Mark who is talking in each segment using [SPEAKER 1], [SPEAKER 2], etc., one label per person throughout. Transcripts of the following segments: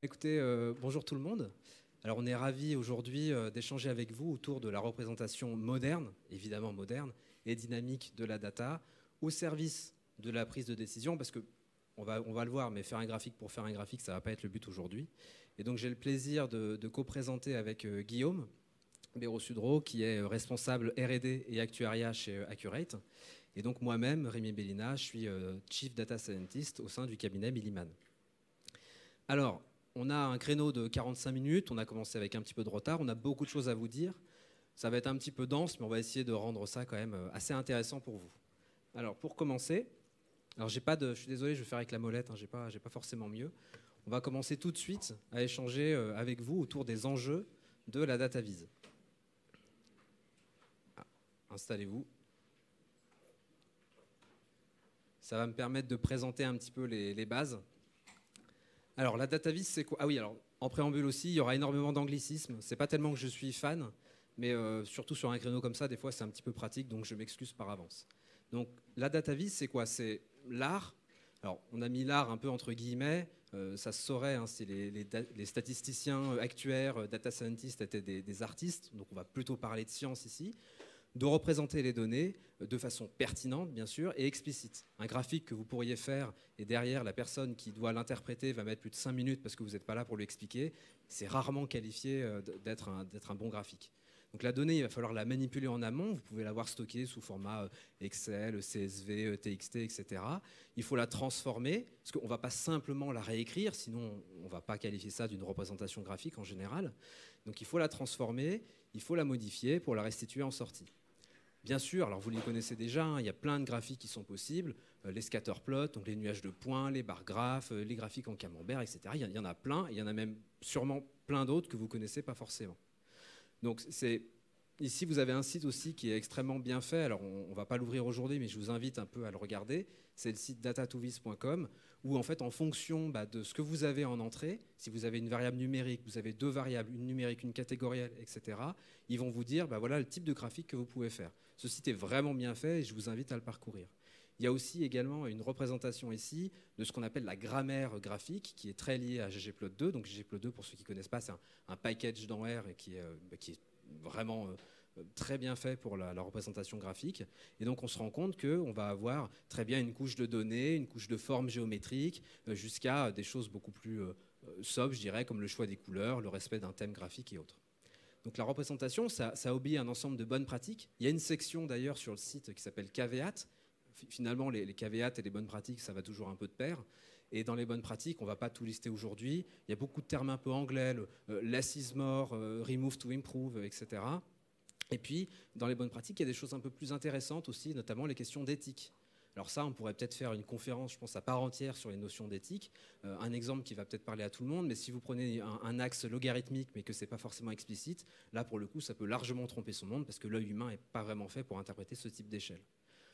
[SPEAKER 1] Écoutez, bonjour tout le monde. Alors on est ravis aujourd'hui d'échanger avec vous autour de la représentation moderne, évidemment moderne, et dynamique de la data au service de la prise de décision, parce que on va le voir, mais faire un graphique pour faire un graphique, ça ne va pas être le but aujourd'hui. Et donc j'ai le plaisir de co-présenter avec Guillaume Béraud-Sudreau, qui est responsable R&D et actuariat chez Accurate. Et donc moi-même, Rémi Bellina, je suis Chief Data Scientist au sein du cabinet Milliman. Alors, on a un créneau de 45 minutes, on a commencé avec un petit peu de retard, on a beaucoup de choses à vous dire. Ça va être un petit peu dense, mais on va essayer de rendre ça quand même assez intéressant pour vous. Alors, pour commencer, je suis désolé, je vais faire avec la molette, hein, j'ai pas forcément mieux. On va commencer tout de suite à échanger avec vous autour des enjeux de la data vise. Ah, installez-vous. Ça va me permettre de présenter un petit peu les bases. Alors, la data vise, c'est quoi? Ah oui, alors, en préambule aussi, il y aura énormément d'anglicismes. C'est pas tellement que je suis fan, mais surtout sur un créneau comme ça, des fois, c'est un petit peu pratique, donc je m'excuse par avance. Donc, la data vise, c'est quoi? C'est l'art. Alors, on a mis l'art un peu entre guillemets. Ça se saurait hein, si les statisticiens actuaires, data scientists étaient des artistes. Donc, on va plutôt parler de science ici, de représenter les données de façon pertinente, bien sûr, et explicite. Un graphique que vous pourriez faire, et derrière, la personne qui doit l'interpréter va mettre plus de 5 minutes parce que vous n'êtes pas là pour lui expliquer, c'est rarement qualifié d'être un bon graphique. Donc la donnée, il va falloir la manipuler en amont. Vous pouvez l'avoir stockée sous format Excel, CSV, TXT, etc. Il faut la transformer, parce qu'on ne va pas simplement la réécrire, sinon on ne va pas qualifier ça d'une représentation graphique en général. Donc il faut la transformer, il faut la modifier pour la restituer en sortie. Bien sûr, alors vous les connaissez déjà, hein, il y a plein de graphiques qui sont possibles, les scatterplots, donc les nuages de points, les barres graphes, les graphiques en camembert, etc. Il y en a plein, il y en a même sûrement plein d'autres que vous ne connaissez pas forcément. Donc ici, vous avez un site aussi qui est extrêmement bien fait. Alors, on ne va pas l'ouvrir aujourd'hui, mais je vous invite un peu à le regarder. C'est le site datatovis.com, où en fait, en fonction de ce que vous avez en entrée, si vous avez une variable numérique, vous avez deux variables, une numérique, une catégorielle, etc., ils vont vous dire, voilà le type de graphique que vous pouvez faire. Ce site est vraiment bien fait et je vous invite à le parcourir. Il y a aussi également une représentation ici de ce qu'on appelle la grammaire graphique, qui est très liée à ggplot2. Donc ggplot2, pour ceux qui ne connaissent pas, c'est un package dans R qui est vraiment très bien fait pour la représentation graphique. Et donc on se rend compte qu'on va avoir très bien une couche de données, une couche de formes géométriques, jusqu'à des choses beaucoup plus sobres, je dirais, comme le choix des couleurs, le respect d'un thème graphique et autres. Donc la représentation, ça obéit à un ensemble de bonnes pratiques. Il y a une section d'ailleurs sur le site qui s'appelle caveat. Finalement, les caveats et les bonnes pratiques, ça va toujours un peu de pair. Et dans les bonnes pratiques, on ne va pas tout lister aujourd'hui. Il y a beaucoup de termes un peu anglais, less is more, remove to improve, etc. Et puis, dans les bonnes pratiques, il y a des choses un peu plus intéressantes aussi, notamment les questions d'éthique. Alors ça, on pourrait peut-être faire une conférence, je pense, à part entière sur les notions d'éthique. Un exemple qui va peut-être parler à tout le monde, mais si vous prenez un axe logarithmique, mais que ce n'est pas forcément explicite, là, pour le coup, ça peut largement tromper son monde, parce que l'œil humain n'est pas vraiment fait pour interpréter ce type d'échelle.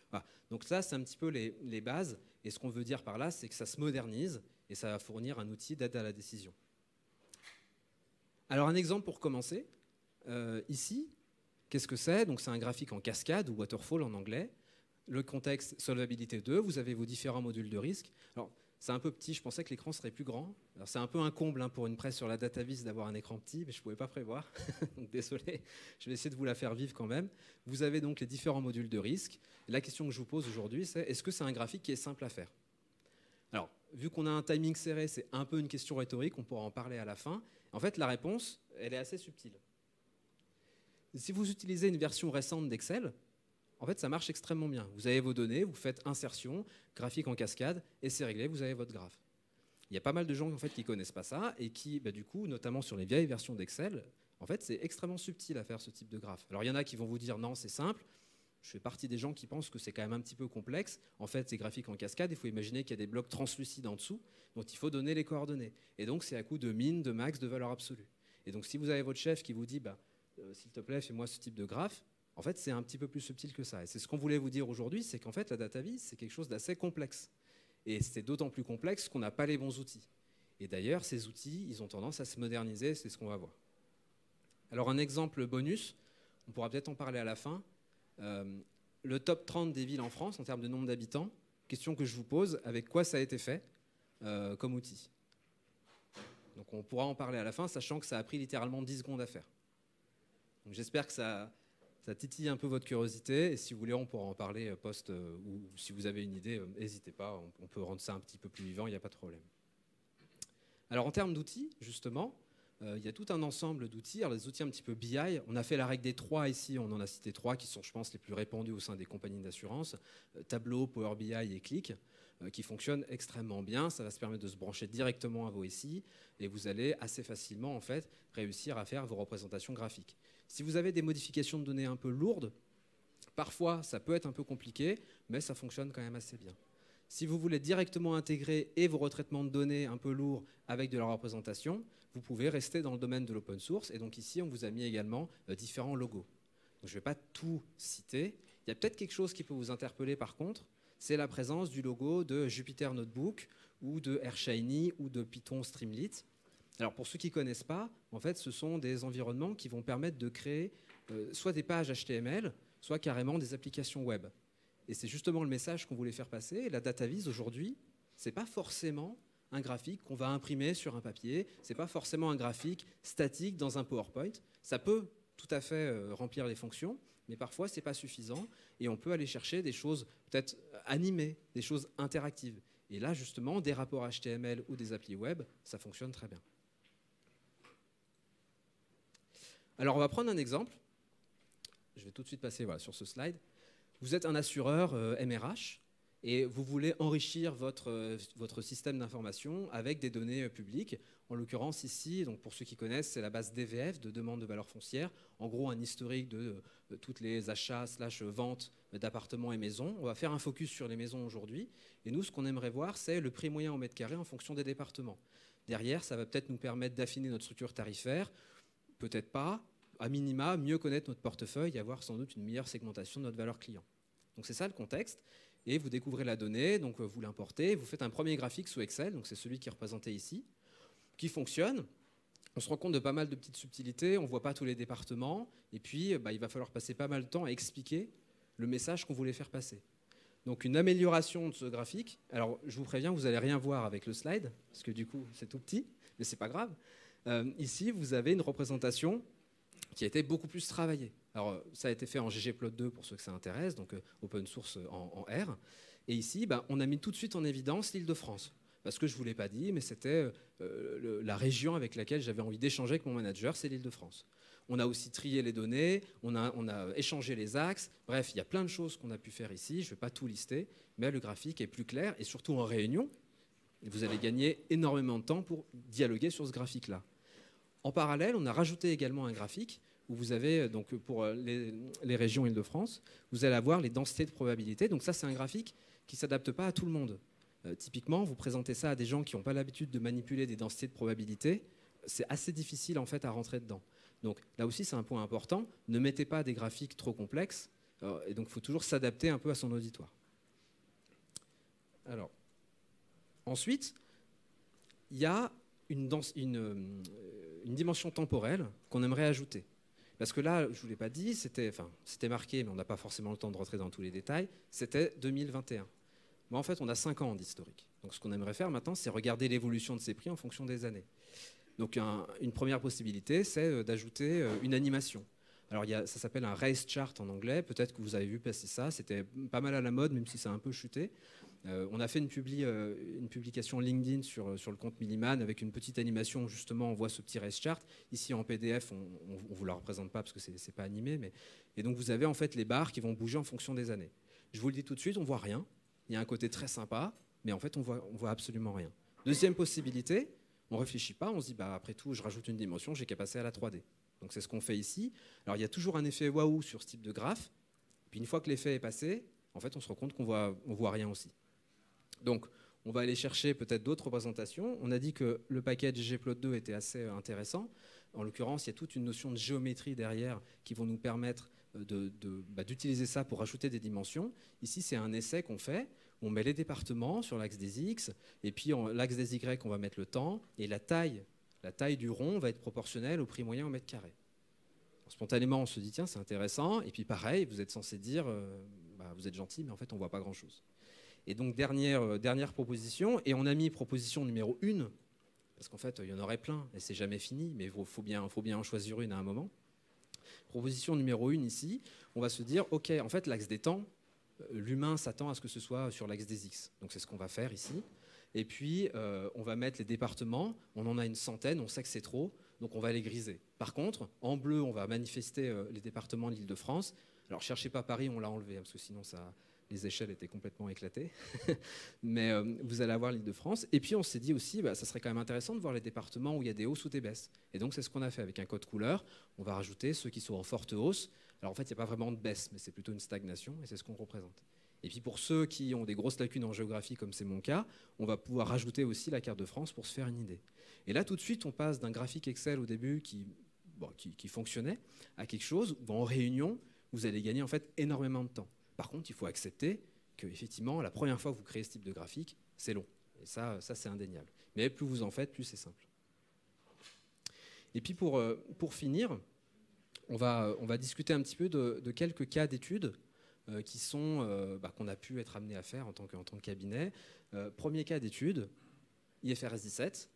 [SPEAKER 1] Voilà. Donc ça, c'est un petit peu les bases. Et ce qu'on veut dire par là, c'est que ça se modernise et ça va fournir un outil d'aide à la décision. Alors un exemple pour commencer. Ici, qu'est-ce que c'est? Donc c'est un graphique en cascade, ou waterfall en anglais. Le contexte, solvabilité 2, vous avez vos différents modules de risque. Alors, c'est un peu petit, je pensais que l'écran serait plus grand. Alors, c'est un peu un comble hein, pour une presse sur la DataVis d'avoir un écran petit, mais je ne pouvais pas prévoir. Donc, désolé, je vais essayer de vous la faire vivre quand même. Vous avez donc les différents modules de risque. Et la question que je vous pose aujourd'hui, c'est est-ce que c'est un graphique qui est simple à faire? Alors, vu qu'on a un timing serré, c'est un peu une question rhétorique, on pourra en parler à la fin. En fait, la réponse, elle est assez subtile. Si vous utilisez une version récente d'Excel, en fait, ça marche extrêmement bien. Vous avez vos données, vous faites insertion, graphique en cascade, et c'est réglé, vous avez votre graphe. Il y a pas mal de gens en fait, qui ne connaissent pas ça, et qui, du coup, notamment sur les vieilles versions d'Excel, en fait, c'est extrêmement subtil à faire ce type de graphe. Alors, il y en a qui vont vous dire non, c'est simple. Je fais partie des gens qui pensent que c'est quand même un petit peu complexe. En fait, ces graphiques en cascade, il faut imaginer qu'il y a des blocs translucides en dessous, dont il faut donner les coordonnées. Et donc, c'est à coup de min, de max, de valeur absolue. Et donc, si vous avez votre chef qui vous dit, s'il te plaît, fais-moi ce type de graphe, en fait, c'est un petit peu plus subtil que ça. Et c'est ce qu'on voulait vous dire aujourd'hui, c'est qu'en fait, la data vise, c'est quelque chose d'assez complexe. Et c'est d'autant plus complexe qu'on n'a pas les bons outils. Et d'ailleurs, ces outils, ils ont tendance à se moderniser, c'est ce qu'on va voir. Alors, un exemple bonus, on pourra peut-être en parler à la fin. Le top 30 des villes en France, en termes de nombre d'habitants, question que je vous pose, avec quoi ça a été fait comme outil? Donc, Donc on pourra en parler à la fin, sachant que ça a pris littéralement 10 secondes à faire. Donc j'espère que ça titille un peu votre curiosité, et si vous voulez, on pourra en parler post, ou si vous avez une idée, n'hésitez pas, on peut rendre ça un petit peu plus vivant, il n'y a pas de problème. Alors en termes d'outils, justement, il y a tout un ensemble d'outils. Alors les outils un petit peu BI, on a fait la règle des 3 ici, on en a cité 3 qui sont, je pense, les plus répandus au sein des compagnies d'assurance, Tableau, Power BI et Qlik, qui fonctionnent extrêmement bien. Ça va se permettre de se brancher directement à vos SI, et vous allez assez facilement en fait, réussir à faire vos représentations graphiques. Si vous avez des modifications de données un peu lourdes, parfois ça peut être un peu compliqué, mais ça fonctionne quand même assez bien. Si vous voulez directement intégrer et vos retraitements de données un peu lourds avec de la représentation, vous pouvez rester dans le domaine de l'open source. Et donc ici, on vous a mis également différents logos. Donc, je ne vais pas tout citer. Il y a peut-être quelque chose qui peut vous interpeller par contre, c'est la présence du logo de Jupyter Notebook ou de AirShiny ou de Python Streamlit. Alors pour ceux qui ne connaissent pas, en fait, ce sont des environnements qui vont permettre de créer soit des pages HTML, soit carrément des applications web. Et c'est justement le message qu'on voulait faire passer. La data vise aujourd'hui, ce n'est pas forcément un graphique qu'on va imprimer sur un papier, ce n'est pas forcément un graphique statique dans un PowerPoint. Ça peut tout à fait remplir les fonctions, mais parfois ce n'est pas suffisant et on peut aller chercher des choses peut-être animées, des choses interactives. Et là justement, des rapports HTML ou des applis web, ça fonctionne très bien. Alors on va prendre un exemple. Je vais tout de suite passer sur ce slide. Vous êtes un assureur MRH et vous voulez enrichir votre système d'information avec des données publiques. En l'occurrence ici, donc pour ceux qui connaissent, c'est la base DVF, de demande de valeur foncière. En gros, un historique de toutes les achats / ventes d'appartements et maisons. On va faire un focus sur les maisons aujourd'hui. Et nous, ce qu'on aimerait voir, c'est le prix moyen au mètre carré en fonction des départements. Derrière, ça va peut-être nous permettre d'affiner notre structure tarifaire, peut-être pas. À minima, mieux connaître notre portefeuille et avoir sans doute une meilleure segmentation de notre valeur client. Donc c'est ça le contexte. Et vous découvrez la donnée, donc vous l'importez, vous faites un premier graphique sous Excel, donc c'est celui qui est représenté ici, qui fonctionne. On se rend compte de pas mal de petites subtilités, on ne voit pas tous les départements, et puis il va falloir passer pas mal de temps à expliquer le message qu'on voulait faire passer. Donc une amélioration de ce graphique. Alors je vous préviens, vous n'allez rien voir avec le slide, parce que du coup c'est tout petit, mais c'est pas grave. Ici, vous avez une représentation qui a été beaucoup plus travaillé. Alors, ça a été fait en ggplot2 pour ceux que ça intéresse, donc open source en R. Et ici, on a mis tout de suite en évidence l'Île-de-France. Parce que je ne vous l'ai pas dit, mais c'était la région avec laquelle j'avais envie d'échanger avec mon manager, c'est l'Île-de-France. On a aussi trié les données, on a échangé les axes. Bref, il y a plein de choses qu'on a pu faire ici. Je ne vais pas tout lister, mais le graphique est plus clair. Et surtout en réunion, vous allez gagner énormément de temps pour dialoguer sur ce graphique-là. En parallèle, on a rajouté également un graphique où vous avez, donc pour les régions Île-de-France, vous allez avoir les densités de probabilité. Donc ça, c'est un graphique qui ne s'adapte pas à tout le monde. Typiquement, vous présentez ça à des gens qui n'ont pas l'habitude de manipuler des densités de probabilité, c'est assez difficile en fait à rentrer dedans. Donc là aussi, c'est un point important. Ne mettez pas des graphiques trop complexes. Et donc, il faut toujours s'adapter un peu à son auditoire. Alors, ensuite, il y a une dimension temporelle qu'on aimerait ajouter. Parce que là, je ne vous l'ai pas dit, c'était marqué, mais on n'a pas forcément le temps de rentrer dans tous les détails, c'était 2021. Mais en fait, on a 5 ans d'historique. Donc ce qu'on aimerait faire maintenant, c'est regarder l'évolution de ces prix en fonction des années. Donc une première possibilité, c'est d'ajouter une animation. Alors ça s'appelle un race chart en anglais, peut-être que vous avez vu passer ça, c'était pas mal à la mode, même si ça a un peu chuté. On a fait une publication LinkedIn sur le compte Milliman avec une petite animation où justement on voit ce petit race chart. Ici en PDF, on ne vous la représente pas parce que c'est pas animé. Et donc vous avez en fait les barres qui vont bouger en fonction des années. Je vous le dis tout de suite, on ne voit rien. Il y a un côté très sympa, mais en fait on voit absolument rien. Deuxième possibilité, on ne réfléchit pas, on se dit après tout je rajoute une dimension, j'ai qu'à passer à la 3D. Donc c'est ce qu'on fait ici. Alors il y a toujours un effet waouh sur ce type de graphe. Puis une fois que l'effet est passé, en fait on se rend compte qu'on voit rien aussi. Donc, on va aller chercher peut-être d'autres représentations. On a dit que le package ggplot2 était assez intéressant. En l'occurrence, il y a toute une notion de géométrie derrière qui vont nous permettre d'utiliser ça pour rajouter des dimensions. Ici, c'est un essai qu'on fait. On met les départements sur l'axe des X, et puis l'axe des Y, on va mettre le temps, et la taille du rond va être proportionnelle au prix moyen au mètre carré. Alors, spontanément, on se dit, tiens, c'est intéressant. Et puis pareil, vous êtes censé dire, vous êtes gentil, mais en fait, on ne voit pas grand-chose. Et donc, dernière proposition, et on a mis proposition numéro 1 parce qu'en fait, il y en aurait plein, et c'est jamais fini, mais il faut bien en choisir une à un moment. Proposition numéro 1 ici, on va se dire, ok, en fait, l'axe des temps, l'humain s'attend à ce que ce soit sur l'axe des X. Donc c'est ce qu'on va faire ici. Et puis, on va mettre les départements, on en a une centaine, on sait que c'est trop, donc on va les griser. Par contre, en bleu, on va manifester les départements de l'Île-de-France. Alors, cherchez pas Paris, on l'a enlevé, hein, parce que sinon, les échelles étaient complètement éclatées. Mais vous allez avoir l'Île-de-France. Et puis, on s'est dit aussi, ça serait quand même intéressant de voir les départements où il y a des hausses ou des baisses. Et donc, c'est ce qu'on a fait avec un code couleur. On va rajouter ceux qui sont en forte hausse. Alors, en fait, il n'y a pas vraiment de baisse, mais c'est plutôt une stagnation, et c'est ce qu'on représente. Et puis pour ceux qui ont des grosses lacunes en géographie, comme c'est mon cas, on va pouvoir rajouter aussi la carte de France pour se faire une idée. Et là, tout de suite, on passe d'un graphique Excel au début qui fonctionnait à quelque chose où en réunion, vous allez gagner en fait énormément de temps. Par contre, il faut accepter que effectivement, la première fois que vous créez ce type de graphique, c'est long. Et ça c'est indéniable. Mais plus vous en faites, plus c'est simple. Et puis pour finir, on va discuter un petit peu de quelques cas d'études qui sont qu'on a pu être amené à faire en tant que cabinet. Premier cas d'étude, IFRS 17.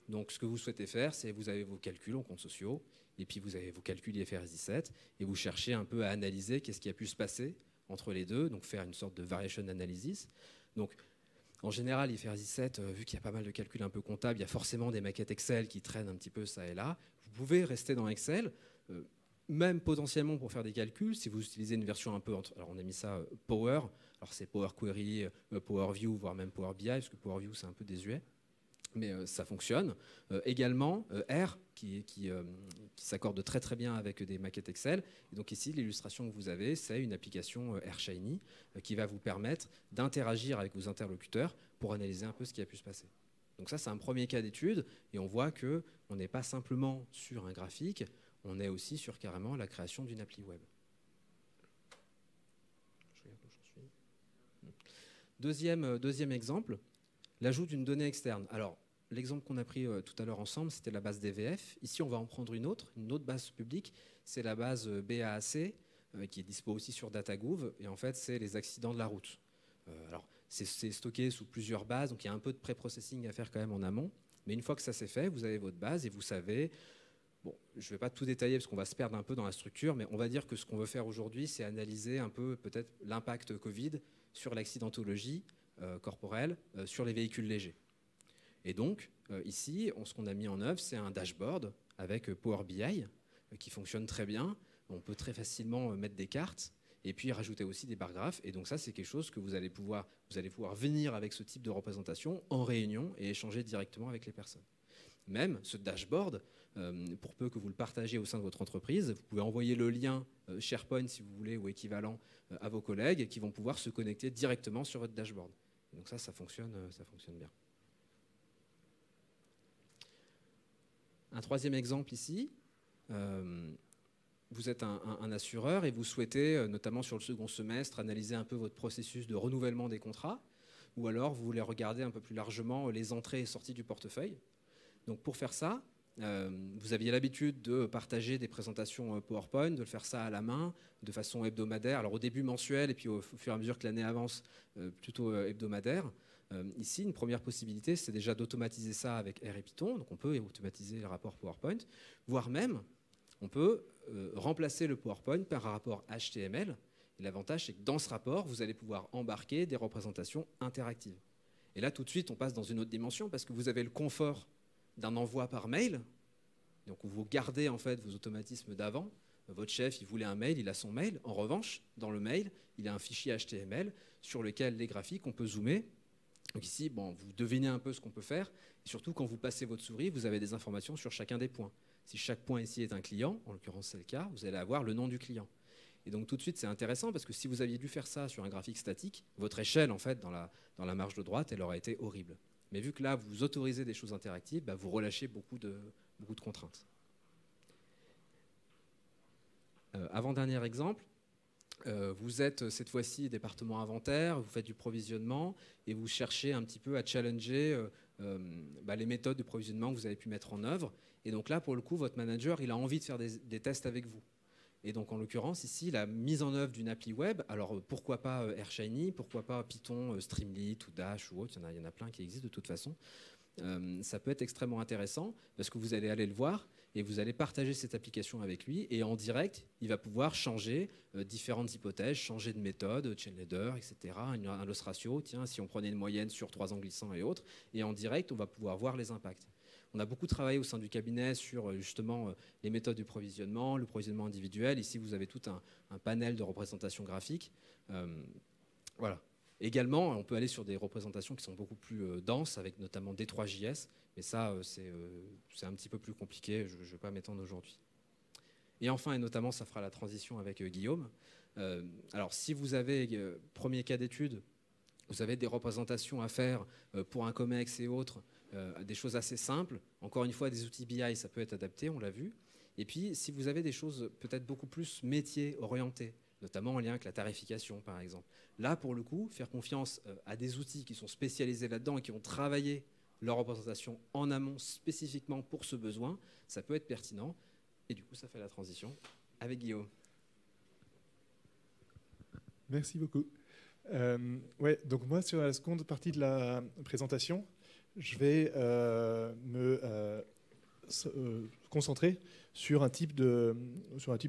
[SPEAKER 1] Donc ce que vous souhaitez faire, c'est vous avez vos calculs en comptes sociaux, et puis vous avez vos calculs IFRS 17, et vous cherchez un peu à analyser qu'est-ce qui a pu se passer entre les deux, donc faire une sorte de variation analysis. Donc en général, IFRS 17, vu qu'il y a pas mal de calculs un peu comptables, il y a forcément des maquettes Excel qui traînent un petit peu ça et là. Vous pouvez rester dans Excel, même potentiellement pour faire des calculs, si vous utilisez une version un peu... Alors on a mis ça Power, alors c'est Power Query, Power View, voire même Power BI, parce que Power View c'est un peu désuet, mais ça fonctionne. Également R, qui s'accorde très très bien avec des maquettes Excel. Et donc ici, l'illustration que vous avez, c'est une application AirShiny qui va vous permettre d'interagir avec vos interlocuteurs pour analyser un peu ce qui a pu se passer. Donc ça, c'est un premier cas d'étude, et on voit qu'on n'est pas simplement sur un graphique, on est aussi sur carrément la création d'une appli web. Je regarde où j'en suis. Deuxième exemple, l'ajout d'une donnée externe. Alors, l'exemple qu'on a pris tout à l'heure ensemble, c'était la base DVF. Ici, on va en prendre une autre base publique. C'est la base BAAC, qui est dispo aussi sur DataGouv. Et en fait, c'est les accidents de la route. Alors, c'est stocké sous plusieurs bases, donc il y a un peu de pré-processing à faire quand même en amont. Mais une fois que ça c'est fait, vous avez votre base et vous savez... Bon, je ne vais pas tout détailler parce qu'on va se perdre un peu dans la structure, mais on va dire que ce qu'on veut faire aujourd'hui, c'est analyser un peu peut-être l'impact Covid sur l'accidentologie corporelle sur les véhicules légers. Et donc, ici, ce qu'on a mis en œuvre, c'est un dashboard avec Power BI qui fonctionne très bien. On peut très facilement mettre des cartes et puis rajouter aussi des barres graphes. Et donc ça, c'est quelque chose que vous allez pouvoir venir avec ce type de représentation en réunion et échanger directement avec les personnes. Même ce dashboard, pour peu que vous le partagiez au sein de votre entreprise, vous pouvez envoyer le lien SharePoint, si vous voulez, ou équivalent à vos collègues qui vont pouvoir se connecter directement sur votre dashboard. Et donc ça fonctionne bien. Un troisième exemple ici, vous êtes un assureur et vous souhaitez, notamment sur le second semestre, analyser un peu votre processus de renouvellement des contrats, ou alors vous voulez regarder un peu plus largement les entrées et sorties du portefeuille. Donc pour faire ça, vous aviez l'habitude de partager des présentations PowerPoint, de le faire ça à la main, de façon hebdomadaire. Alors au début mensuel, et puis au fur et à mesure que l'année avance, plutôt hebdomadaire. Ici, une première possibilité, c'est déjà d'automatiser ça avec R et Python. Donc on peut automatiser les rapports PowerPoint, voire même, on peut remplacer le PowerPoint par un rapport HTML. Et l'avantage, c'est que dans ce rapport, vous allez pouvoir embarquer des représentations interactives. Et là, tout de suite, on passe dans une autre dimension parce que vous avez le confort d'un envoi par mail. Donc vous gardez en fait vos automatismes d'avant. Votre chef, il voulait un mail, il a son mail. En revanche, dans le mail, il a un fichier HTML sur lequel les graphiques, on peut zoomer. Donc ici, vous devinez un peu ce qu'on peut faire. Et surtout, quand vous passez votre souris, vous avez des informations sur chacun des points. Si chaque point ici est un client, en l'occurrence c'est le cas, vous allez avoir le nom du client. Et donc tout de suite, c'est intéressant parce que si vous aviez dû faire ça sur un graphique statique, votre échelle, en fait, dans la marge de droite, elle aurait été horrible. Mais vu que là, vous autorisez des choses interactives, vous relâchez beaucoup de contraintes. Avant-dernier exemple, vous êtes cette fois-ci département inventaire, vous faites du provisionnement et vous cherchez un petit peu à challenger les méthodes de provisionnement que vous avez pu mettre en œuvre. Et donc là, pour le coup, votre manager, il a envie de faire des tests avec vous. Et donc en l'occurrence, ici, la mise en œuvre d'une appli web, alors pourquoi pas AirShiny, pourquoi pas Python, Streamlit ou Dash ou autre, il y en a plein qui existent de toute façon. ça peut être extrêmement intéressant parce que vous allez aller le voir et vous allez partager cette application avec lui et en direct, il va pouvoir changer différentes hypothèses, changer de méthode, chain leader, etc., un loss ratio, tiens, si on prenait une moyenne sur 3 ans glissants et autres, et en direct, on va pouvoir voir les impacts. On a beaucoup travaillé au sein du cabinet sur justement les méthodes du provisionnement, le provisionnement individuel. Ici, vous avez tout un panel de représentations graphiques. Voilà. Également, on peut aller sur des représentations qui sont beaucoup plus denses, avec notamment D3JS, mais ça, c'est un petit peu plus compliqué, je ne vais pas m'étendre aujourd'hui. Et enfin, et notamment, ça fera la transition avec Guillaume. Alors, si vous avez, premier cas d'étude, vous avez des représentations à faire pour un COMEX et autres, des choses assez simples. Encore une fois, des outils BI, ça peut être adapté, on l'a vu. Et puis, si vous avez des choses peut-être beaucoup plus métier orientées, notamment en lien avec la tarification, par exemple. Là, pour le coup, faire confiance à des outils qui sont spécialisés là-dedans et qui ont travaillé leur représentation en amont spécifiquement pour ce besoin, ça peut être pertinent. Et du coup, ça fait la transition avec Guillaume.
[SPEAKER 2] Merci beaucoup. Ouais, donc moi, sur la seconde partie de la présentation, je vais me concentrer sur un type de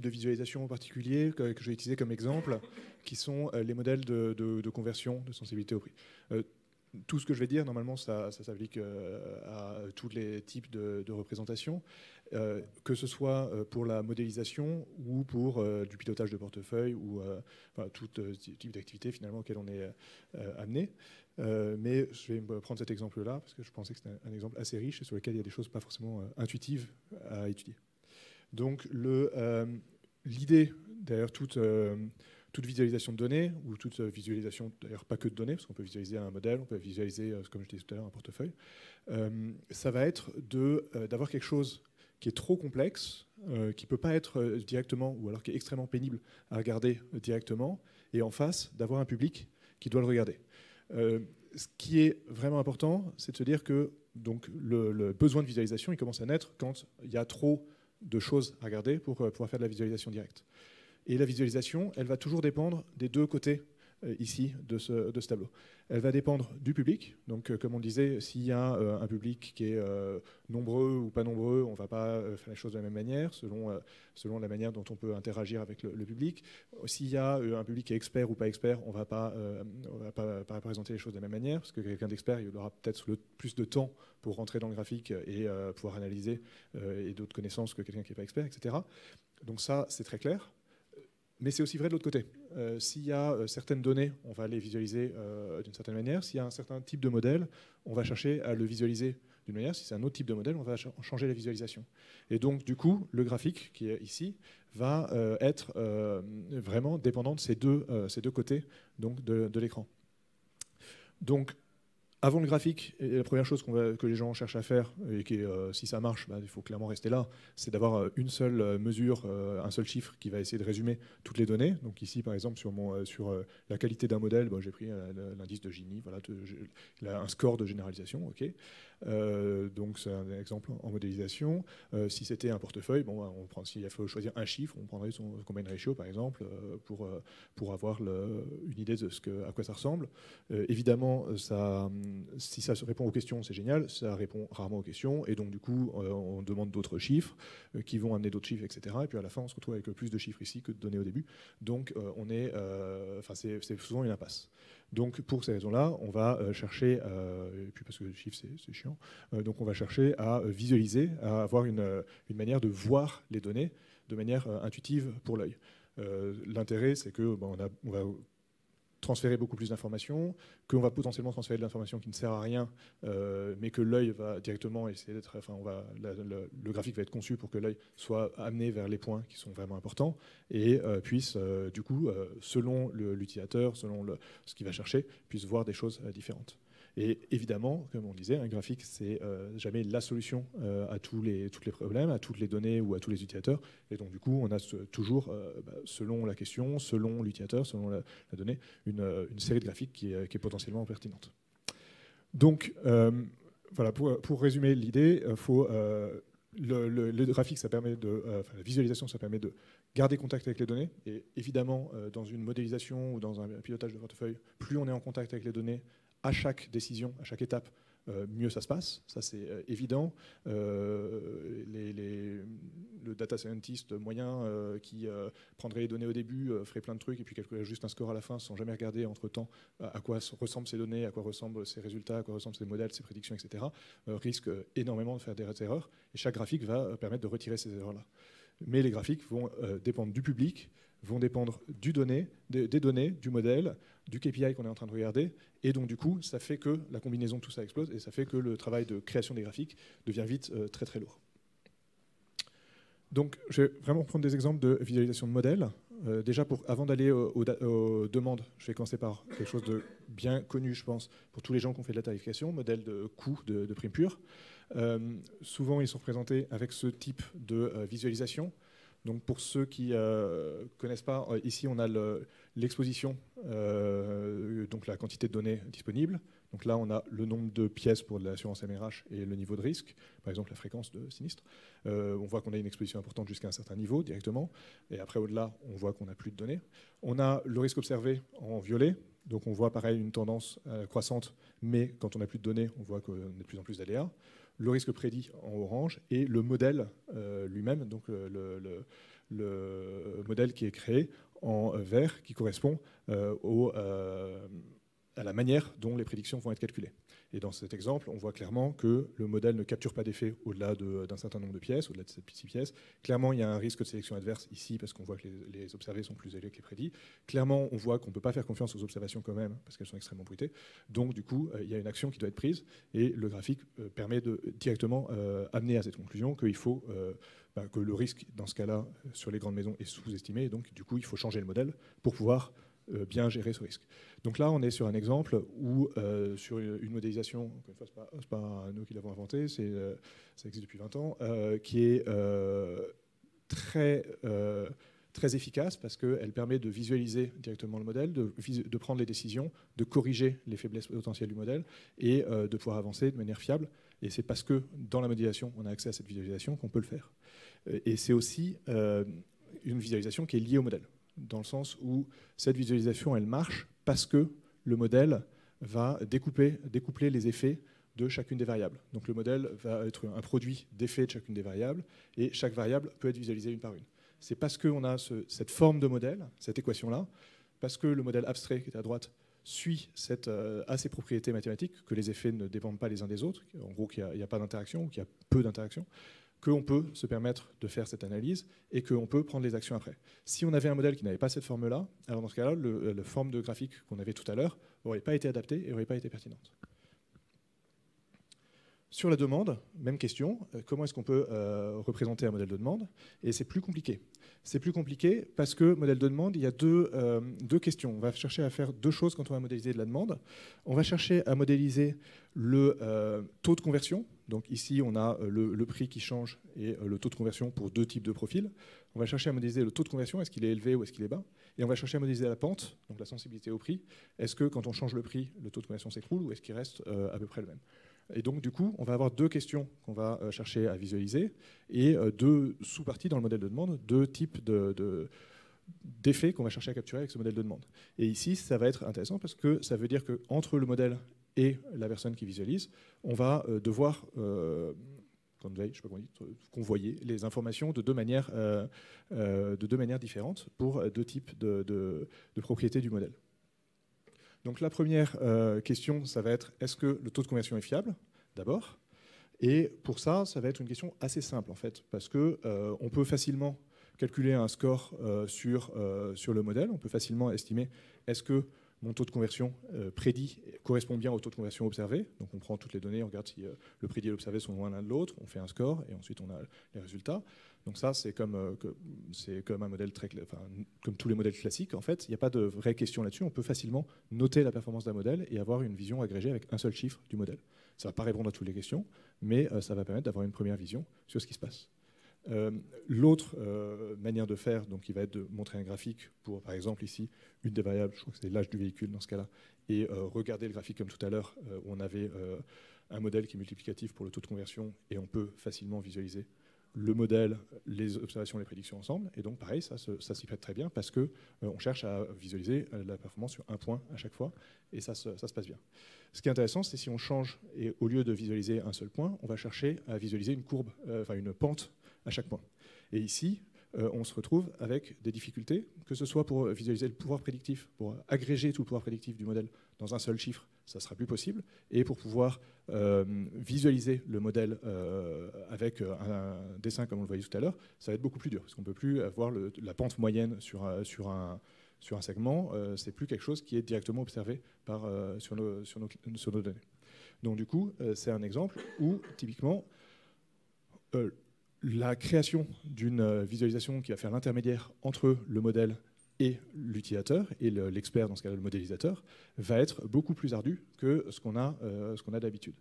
[SPEAKER 2] visualisation en particulier que je vais utiliser comme exemple, qui sont les modèles de conversion de sensibilité au prix. Tout ce que je vais dire, normalement, ça s'applique à tous les types de représentations, que ce soit pour la modélisation ou pour du pilotage de portefeuille ou enfin, tout type d'activité finalement auquel on est amené. Mais je vais prendre cet exemple-là parce que je pensais que c'était un exemple assez riche et sur lequel il y a des choses pas forcément intuitives à étudier. Donc l'idée derrière toute visualisation de données, ou toute visualisation, d'ailleurs pas que de données, parce qu'on peut visualiser un modèle, on peut visualiser, comme je disais tout à l'heure, un portefeuille, ça va être d'avoir quelque chose qui est trop complexe, qui ne peut pas être directement, ou alors qui est extrêmement pénible à regarder directement, et en face, d'avoir un public qui doit le regarder. Ce qui est vraiment important, c'est de se dire que donc, le besoin de visualisation, il commence à naître quand il y a trop de choses à regarder pour pouvoir faire de la visualisation directe. Et la visualisation, elle va toujours dépendre des deux côtés ici de ce tableau. Elle va dépendre du public. Donc, comme on le disait, s'il y a un public qui est nombreux ou pas nombreux, on ne va pas faire les choses de la même manière, selon la manière dont on peut interagir avec le public. S'il y a un public qui est expert ou pas expert, on ne va pas représenter les choses de la même manière, parce que quelqu'un d'expert, il aura peut-être plus de temps pour rentrer dans le graphique et pouvoir analyser et d'autres connaissances que quelqu'un qui n'est pas expert, etc. Donc ça, c'est très clair. Mais c'est aussi vrai de l'autre côté. S'il y a certaines données, on va les visualiser d'une certaine manière. S'il y a un certain type de modèle, on va chercher à le visualiser d'une manière. Si c'est un autre type de modèle, on va changer la visualisation. Et donc, du coup, le graphique qui est ici va être vraiment dépendant de ces deux côtés donc de l'écran. Donc, avant le graphique, la première chose que les gens cherchent à faire, et qui si ça marche, il faut clairement rester là, c'est d'avoir une seule mesure, un seul chiffre qui va essayer de résumer toutes les données. Donc ici, par exemple, sur la qualité d'un modèle, j'ai pris l'indice de Gini, voilà, un score de généralisation. Okay. Donc c'est un exemple en modélisation. Si c'était un portefeuille, s'il faut choisir un chiffre, on prendrait son combine ratio, par exemple, pour avoir une idée de à quoi ça ressemble. Évidemment, si ça se répond aux questions, c'est génial. Ça répond rarement aux questions. Et donc, du coup, on demande d'autres chiffres qui vont amener d'autres chiffres, etc. Et puis, à la fin, on se retrouve avec plus de chiffres ici que de données au début. Donc, c'est souvent une impasse. Donc, pour ces raisons-là, on va chercher, et puis parce que les chiffres, c'est chiant, donc on va chercher à visualiser, à avoir une manière de voir les données de manière intuitive pour l'œil. L'intérêt, c'est que on va transférer beaucoup plus d'informations, qu'on va potentiellement transférer de l'information qui ne sert à rien, mais que l'œil va directement essayer d'être... Enfin, le graphique va être conçu pour que l'œil soit amené vers les points qui sont vraiment importants et puisse, du coup, selon l'utilisateur, selon ce qu'il va chercher, puisse voir des choses différentes. Et évidemment, comme on disait, un graphique, c'est jamais la solution à tous les problèmes, à toutes les données ou à tous les utilisateurs. Et donc, du coup, on a toujours, selon la question, selon l'utilisateur, selon la donnée, une série de graphiques qui est potentiellement pertinente. Donc, voilà, pour résumer l'idée, le graphique, ça permet la visualisation, ça permet de garder contact avec les données. Et évidemment, dans une modélisation ou dans un pilotage de portefeuille, plus on est en contact avec les données, à chaque décision, à chaque étape, mieux ça se passe. Ça, c'est évident. Le data scientist moyen qui prendrait les données au début, ferait plein de trucs et puis calculerait juste un score à la fin sans jamais regarder entre-temps à quoi ressemblent ces données, à quoi ressemblent ces résultats, à quoi ressemblent ces modèles, ces prédictions, etc., risque énormément de faire des erreurs. Et chaque graphique va permettre de retirer ces erreurs-là. Mais les graphiques vont dépendre du public, vont dépendre des données, du modèle, du KPI qu'on est en train de regarder. Et donc, du coup, ça fait que la combinaison de tout ça explose et ça fait que le travail de création des graphiques devient vite très, très lourd. Donc, je vais vraiment prendre des exemples de visualisation de modèles. Déjà, avant d'aller aux demandes, je vais commencer par quelque chose de bien connu, je pense, pour tous les gens qui ont fait de la tarification, modèle de coût de prime pure. Souvent, ils sont représentés avec ce type de visualisation. Donc, pour ceux qui ne connaissent pas, ici, on a l'exposition, donc la quantité de données disponibles. Donc là, on a le nombre de pièces pour l'assurance MRH et le niveau de risque, par exemple la fréquence de sinistre. On voit qu'on a une exposition importante jusqu'à un certain niveau directement. Et après, au-delà, on voit qu'on n'a plus de données. On a le risque observé en violet. Donc, on voit pareil une tendance croissante, mais quand on n'a plus de données, on voit qu'on a de plus en plus d'aléas. Le risque prédit en orange et le modèle lui-même, donc le modèle qui est créé en vert, qui correspond à la manière dont les prédictions vont être calculées. Et dans cet exemple, on voit clairement que le modèle ne capture pas d'effet au-delà d'un certain nombre de pièces, au-delà de ces 6 pièces. Clairement, il y a un risque de sélection adverse ici, parce qu'on voit que les observés sont plus élevés que les prédits. Clairement, on voit qu'on ne peut pas faire confiance aux observations quand même, parce qu'elles sont extrêmement bruitées. Donc, du coup, il y a une action qui doit être prise, et le graphique permet de directement amener à cette conclusion qu'il faut que le risque, dans ce cas-là, sur les grandes maisons, est sous-estimé. Et donc, du coup, il faut changer le modèle pour pouvoir bien gérer ce risque. Donc là, on est sur un exemple où, sur une modélisation, encore une fois, ce n'est pas nous qui l'avons inventé, ça existe depuis 20 ans, qui est très efficace parce qu'elle permet de visualiser directement le modèle, de prendre les décisions, de corriger les faiblesses potentielles du modèle et de pouvoir avancer de manière fiable. Et c'est parce que dans la modélisation, on a accès à cette visualisation qu'on peut le faire. Et c'est aussi une visualisation qui est liée au modèle, dans le sens où cette visualisation, elle marche parce que le modèle va découpler les effets de chacune des variables. Donc le modèle va être un produit d'effets de chacune des variables, et chaque variable peut être visualisée une par une. C'est parce qu'on a cette forme de modèle, cette équation-là, parce que le modèle abstrait qui est à droite suit à ses propriétés mathématiques, que les effets ne dépendent pas les uns des autres, en gros qu'il n'y a pas d'interaction, ou qu'il y a peu d'interaction, qu'on peut se permettre de faire cette analyse et qu'on peut prendre les actions après. Si on avait un modèle qui n'avait pas cette forme-là, alors dans ce cas-là, la forme de graphique qu'on avait tout à l'heure n'aurait pas été adaptée et n'aurait pas été pertinente. Sur la demande, même question, comment est-ce qu'on peut représenter un modèle de demande? Et c'est plus compliqué. C'est plus compliqué parce que modèle de demande, il y a deux questions. On va chercher à faire deux choses quand on va modéliser de la demande. On va chercher à modéliser le taux de conversion. Donc ici, on a le prix qui change et le taux de conversion pour deux types de profils. On va chercher à modéliser le taux de conversion, est-ce qu'il est élevé ou est-ce qu'il est bas? Et on va chercher à modéliser la pente, donc la sensibilité au prix. Est-ce que quand on change le prix, le taux de conversion s'écroule ou est-ce qu'il reste à peu près le même? Et donc, du coup, on va avoir deux questions qu'on va chercher à visualiser et deux sous-parties dans le modèle de demande, deux types d'effets qu'on va chercher à capturer avec ce modèle de demande. Et ici, ça va être intéressant parce que ça veut dire qu'entre le modèle et la personne qui visualise, on va devoir convoyer les informations de deux manières différentes pour deux types de propriétés du modèle. Donc la première question, ça va être est-ce que le taux de conversion est fiable, d'abord? Et pour ça, ça va être une question assez simple, en fait, parce qu'on peut facilement calculer un score sur le modèle. On peut facilement estimer est-ce que mon taux de conversion prédit correspond bien au taux de conversion observé. Donc on prend toutes les données, on regarde si le prédit et l'observé sont loin l'un de l'autre, on fait un score et ensuite on a les résultats. Donc ça, c'est comme un modèle comme tous les modèles classiques. En fait, il n'y a pas de vraie question là-dessus. On peut facilement noter la performance d'un modèle et avoir une vision agrégée avec un seul chiffre du modèle. Ça ne va pas répondre à toutes les questions, mais ça va permettre d'avoir une première vision sur ce qui se passe. L'autre manière de faire, donc, il va être de montrer un graphique pour, par exemple, ici, une des variables, je crois que c'est l'âge du véhicule dans ce cas-là, et regarder le graphique comme tout à l'heure, où on avait un modèle qui est multiplicatif pour le taux de conversion, et on peut facilement visualiser le modèle, les observations, les prédictions ensemble. Et donc, pareil, ça s'y prête très bien parce qu'on on cherche à visualiser la performance sur un point à chaque fois. Et ça se passe bien. Ce qui est intéressant, c'est si on change, et au lieu de visualiser un seul point, on va chercher à visualiser une courbe, enfin une pente à chaque point. Et ici, on se retrouve avec des difficultés, que ce soit pour visualiser le pouvoir prédictif, pour agréger tout le pouvoir prédictif du modèle dans un seul chiffre, ça sera plus possible. Et pour pouvoir visualiser le modèle avec un dessin comme on le voyait tout à l'heure, ça va être beaucoup plus dur, parce qu'on ne peut plus avoir la pente moyenne sur un segment. C'est plus quelque chose qui est directement observé sur nos données. Donc du coup, c'est un exemple où, typiquement, la création d'une visualisation qui va faire l'intermédiaire entre le modèle et l'utilisateur, et l'expert, dans ce cas-là le modélisateur, va être beaucoup plus ardue que ce qu'on a d'habitude.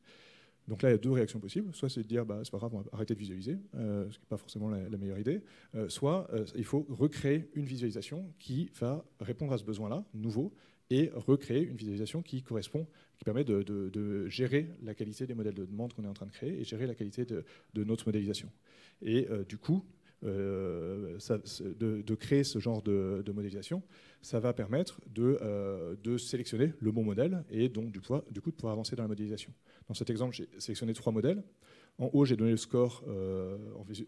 [SPEAKER 2] Donc là, il y a deux réactions possibles. Soit c'est de dire, c'est pas grave, on va arrêter de visualiser, ce qui n'est pas forcément la meilleure idée. Soit il faut recréer une visualisation qui va répondre à ce besoin-là, nouveau, et recréer une visualisation qui correspond, qui permet de gérer la qualité des modèles de demande qu'on est en train de créer et gérer la qualité de notre modélisation. Et du coup, de créer ce genre de modélisation, ça va permettre de sélectionner le bon modèle et donc du coup de pouvoir avancer dans la modélisation. Dans cet exemple, j'ai sélectionné 3 modèles. En haut, j'ai donné le score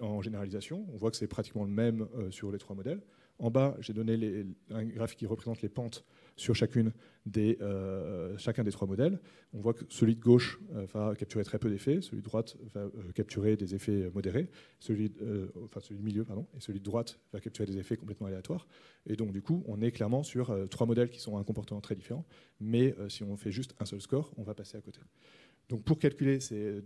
[SPEAKER 2] en généralisation. On voit que c'est pratiquement le même sur les 3 modèles. En bas, j'ai donné un graphique qui représente les pentes sur chacun des 3 modèles. On voit que celui de gauche va capturer très peu d'effets, celui de droite va capturer des effets modérés, celui de milieu, et celui de droite va capturer des effets complètement aléatoires. Et donc, du coup, on est clairement sur 3 modèles qui sont à un comportement très différent, mais si on fait juste un seul score, on va passer à côté. Donc, pour calculer, ces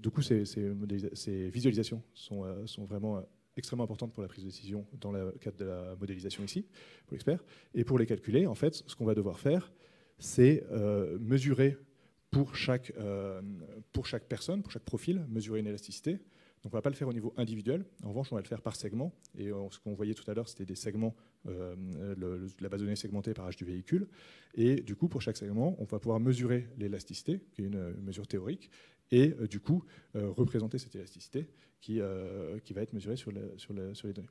[SPEAKER 2] visualisations sont vraiment extrêmement importante pour la prise de décision dans le cadre de la modélisation ici, pour l'expert. Et pour les calculer, en fait, ce qu'on va devoir faire, c'est mesurer pour chaque personne, pour chaque profil, mesurer une élasticité. Donc on ne va pas le faire au niveau individuel. En revanche, on va le faire par segment. Et ce qu'on voyait tout à l'heure, c'était des segments, la base de données segmentée par âge du véhicule. Et du coup, pour chaque segment, on va pouvoir mesurer l'élasticité, qui est une mesure théorique, et du coup, représenter cette élasticité qui va être mesurée sur les données.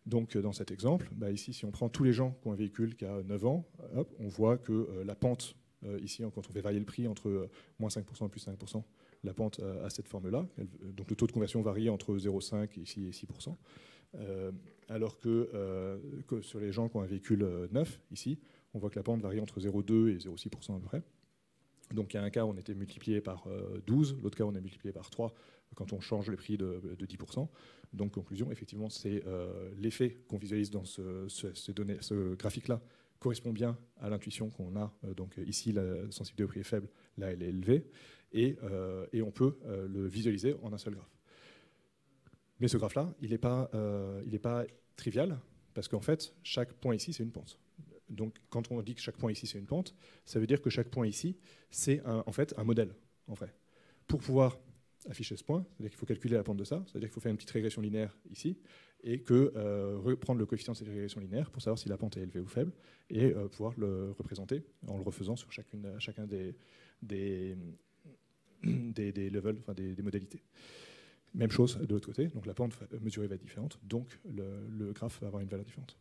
[SPEAKER 2] Donc dans cet exemple, ici, si on prend tous les gens qui ont un véhicule qui a 9 ans, hop, on voit que la pente, ici, quand on fait varier le prix entre moins 5% et plus 5%, la pente a cette forme-là. Donc le taux de conversion varie entre 0,5 ici et 6%. Alors que sur les gens qui ont un véhicule neuf, ici, on voit que la pente varie entre 0,2 et 0,6% à peu près. Donc il y a un cas où on était multiplié par 12, l'autre cas où on est multiplié par 3 quand on change le prix de 10%. Donc conclusion, effectivement, c'est l'effet qu'on visualise dans ce graphique-là correspond bien à l'intuition qu'on a. Donc ici, la sensibilité au prix est faible, là elle est élevée, et on peut le visualiser en un seul graphe. Mais ce graphe-là, il n'est pas trivial, parce qu'en fait, chaque point ici, c'est une pente. Donc quand on dit que chaque point ici, c'est une pente, ça veut dire que chaque point ici, c'est en fait un modèle, en vrai. Pour pouvoir afficher ce point, c'est-à-dire qu'il faut calculer la pente de ça, c'est-à-dire qu'il faut faire une petite régression linéaire ici, et reprendre le coefficient de cette régression linéaire pour savoir si la pente est élevée ou faible, et pouvoir le représenter en le refaisant sur chacun des levels, enfin des modalités. Même chose de l'autre côté, donc la pente mesurée va être différente, donc le graphe va avoir une valeur différente.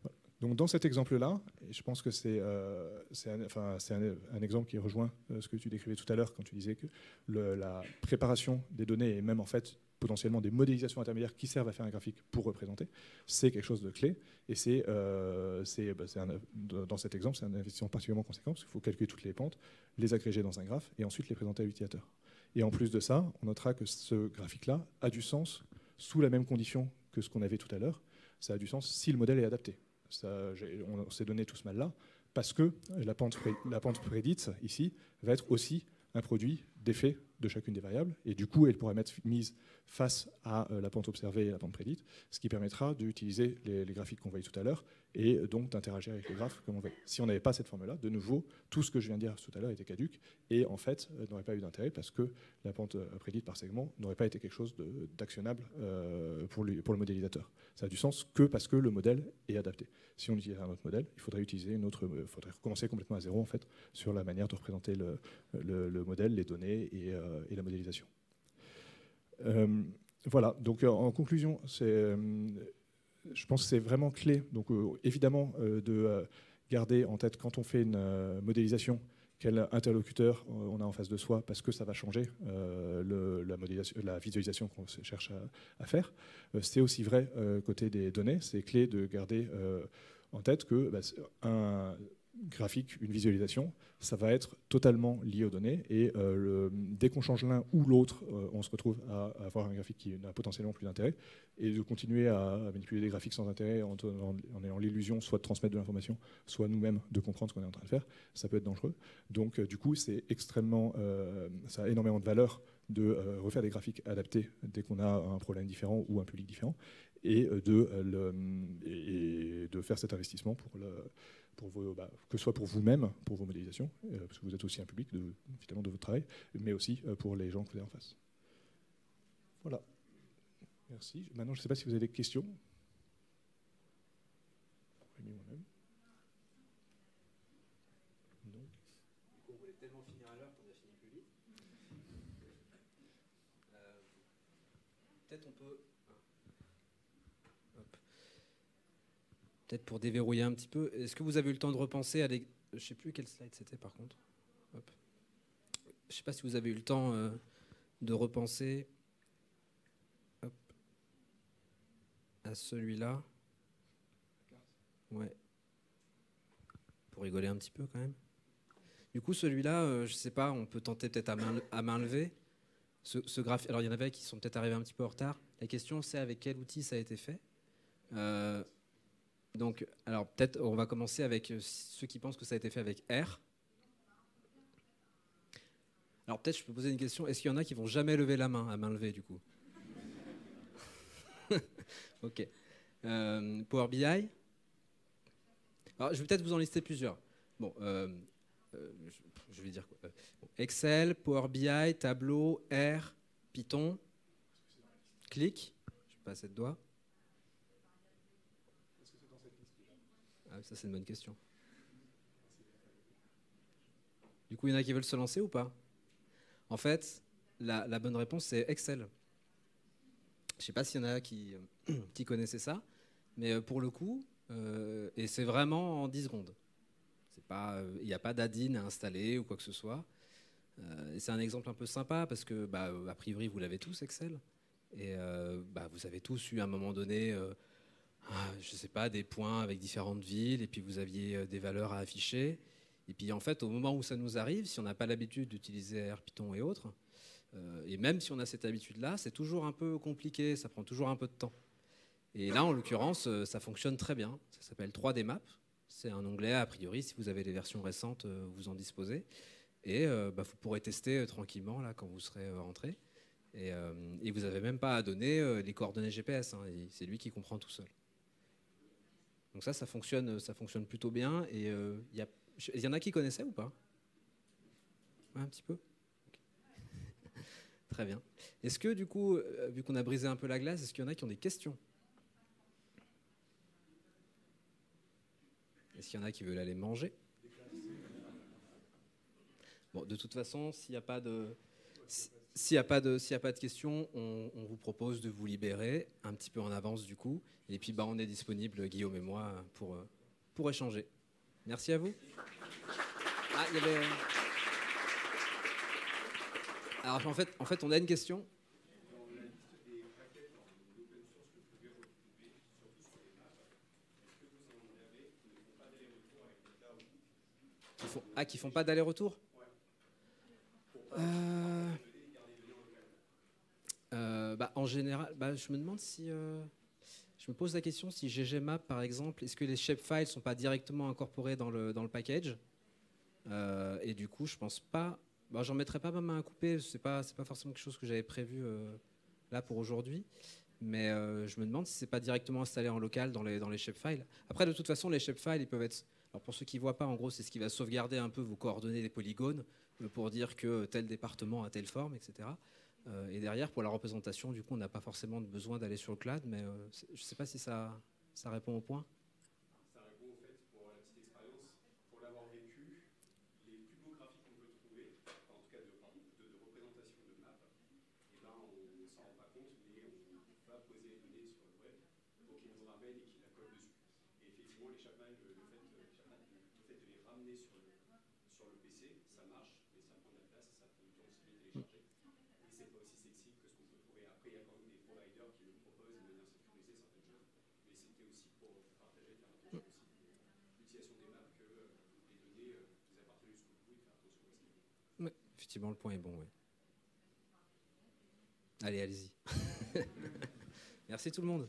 [SPEAKER 2] Voilà. Donc dans cet exemple-là, je pense que c'est un exemple qui rejoint ce que tu décrivais tout à l'heure quand tu disais que la préparation des données et même en fait potentiellement des modélisations intermédiaires qui servent à faire un graphique pour représenter, c'est quelque chose de clé. Et dans cet exemple, c'est un investissement particulièrement conséquent parce qu'il faut calculer toutes les pentes, les agréger dans un graphe et ensuite les présenter à l'utilisateur. Et en plus de ça, on notera que ce graphique-là a du sens sous la même condition que ce qu'on avait tout à l'heure. Ça a du sens si le modèle est adapté. On s'est donné tout ce mal-là parce que la pente prédite, ici, va être aussi un produit d'effet de chacune des variables. Et du coup, elle pourra être mise face à la pente observée et la pente prédite, ce qui permettra d'utiliser les graphiques qu'on voyait tout à l'heure et donc d'interagir avec les graphes comme on veut. Si on n'avait pas cette forme-là, de nouveau, tout ce que je viens de dire tout à l'heure était caduque et en fait n'aurait pas eu d'intérêt parce que la pente prédite par segment n'aurait pas été quelque chose d'actionnable pour le modélisateur. Ça a du sens que parce que le modèle est adapté. Si on utilise un autre modèle, il faudrait faudrait recommencer complètement à zéro en fait sur la manière de représenter le modèle, les données et la modélisation. Voilà, donc en conclusion, je pense que c'est vraiment clé, donc, évidemment, de garder en tête quand on fait une modélisation, quel interlocuteur on a en face de soi, parce que ça va changer la visualisation qu'on cherche à faire. C'est aussi vrai côté des données, c'est clé de garder en tête que un graphique, une visualisation, ça va être totalement lié aux données, et dès qu'on change l'un ou l'autre, on se retrouve à avoir un graphique qui n'a potentiellement plus d'intérêt, et de continuer à manipuler des graphiques sans intérêt en ayant l'illusion soit de transmettre de l'information, soit nous-mêmes de comprendre ce qu'on est en train de faire, ça peut être dangereux. Donc du coup, ça a énormément de valeur de refaire des graphiques adaptés dès qu'on a un problème différent ou un public différent, et de faire cet investissement que ce soit pour vous-même, pour vos modélisations, parce que vous êtes aussi un public finalement de votre travail, mais aussi pour les gens que vous avez en face. Voilà. Merci. Maintenant, je ne sais pas si vous avez des questions. Non.
[SPEAKER 1] On voulait tellement finir à l'heure qu'on a fini plus vite. Peut-être on peut... Peut-être pour déverrouiller un petit peu, est-ce que vous avez eu le temps de repenser à des... Je ne sais plus quel slide c'était par contre. Hop. Je ne sais pas si vous avez eu le temps de repenser à celui-là. Ouais. Pour rigoler un petit peu quand même. Du coup, celui-là, je ne sais pas, on peut tenter peut-être à main levée. Ce graphique. Alors, il y en avait qui sont peut-être arrivés un petit peu en retard. La question, c'est avec quel outil ça a été fait. Donc, alors peut-être on va commencer avec ceux qui pensent que ça a été fait avec R. Alors peut-être je peux poser une question. Est-ce qu'il y en a qui vont jamais lever la main à main levée du coup? Ok. Power BI. Alors, je vais peut-être vous en lister plusieurs. Bon, je vais dire quoi? Excel, Power BI, Tableau, R, Python, Click. Je vais passer de doigts. Ah, ça, c'est une bonne question. Du coup, il y en a qui veulent se lancer ou pas? En fait, la bonne réponse, c'est Excel. Je ne sais pas s'il y en a qui connaissaient ça, mais pour le coup, et c'est vraiment en 10 secondes. Il n'y a pas d'add-in à installer ou quoi que ce soit. Et c'est un exemple un peu sympa parce que, a priori, vous l'avez tous, Excel. Et vous avez tous eu à un moment donné... je ne sais pas, des points avec différentes villes, et puis vous aviez des valeurs à afficher. Et puis en fait, au moment où ça nous arrive, si on n'a pas l'habitude d'utiliser R, Python et autres, et même si on a cette habitude-là, c'est toujours un peu compliqué, ça prend toujours un peu de temps. Et là, en l'occurrence, ça fonctionne très bien. Ça s'appelle 3D Map. C'est un onglet, a priori, si vous avez les versions récentes, vous en disposez. Et vous pourrez tester tranquillement là, quand vous serez rentré. Et vous n'avez même pas à donner les coordonnées GPS. Hein, c'est lui qui comprend tout seul. Donc ça fonctionne plutôt bien. Et il y en a qui connaissaient ou pas? Ouais, un petit peu. Okay. Très bien. Est-ce que du coup, vu qu'on a brisé un peu la glace, est-ce qu'il y en a qui ont des questions? Est-ce qu'il y en a qui veulent aller manger? Bon, de toute façon, s'il n'y a pas de questions, on vous propose de vous libérer un petit peu en avance du coup. Et puis on est disponible, Guillaume et moi, pour échanger. Merci à vous. Ah, il y avait... Alors en fait, on a une question. Qui font pas d'aller-retour? En général, je me demande si... je me pose la question si ggmap, par exemple, est-ce que les shapefiles ne sont pas directement incorporés dans le package? Et du coup, je pense pas... j'en mettrai pas ma main à couper, c'est pas forcément quelque chose que j'avais prévu là pour aujourd'hui. Mais je me demande si c'est pas directement installé en local dans les shapefiles. Après, de toute façon, les shapefiles, ils peuvent être... Alors pour ceux qui ne voient pas, en gros, c'est ce qui va sauvegarder un peu vos coordonnées des polygones pour dire que tel département a telle forme, etc. Et derrière, pour la représentation, du coup, on n'a pas forcément besoin d'aller sur le cloud, mais je ne sais pas si ça répond au point.
[SPEAKER 3] Ça répond au fait, pour la petite expérience, pour l'avoir vécu, les plus beaux graphiques qu'on peut trouver, en tout cas de représentation de map, on ne s'en rend pas compte, mais on mail et qui la colle dessus. Et effectivement, les Chapman, le fait de les ramener sur le PC, ça marche, mais ça prend de la place, ça prend du temps aussi de les télécharger. Et c'est pas aussi sexy que ce qu'on peut trouver. Après, il y a quand même des providers qui le proposent de manière sécurisée certaines choses, mais c'était aussi pour partager, faire attention aussi l'utilisation des maps, que les données vous appartiennent jusqu'au bout et faire attention à ce qu'ils font.
[SPEAKER 1] Ouais, effectivement, le point est bon. Ouais. Allez, allez-y. Merci tout le monde.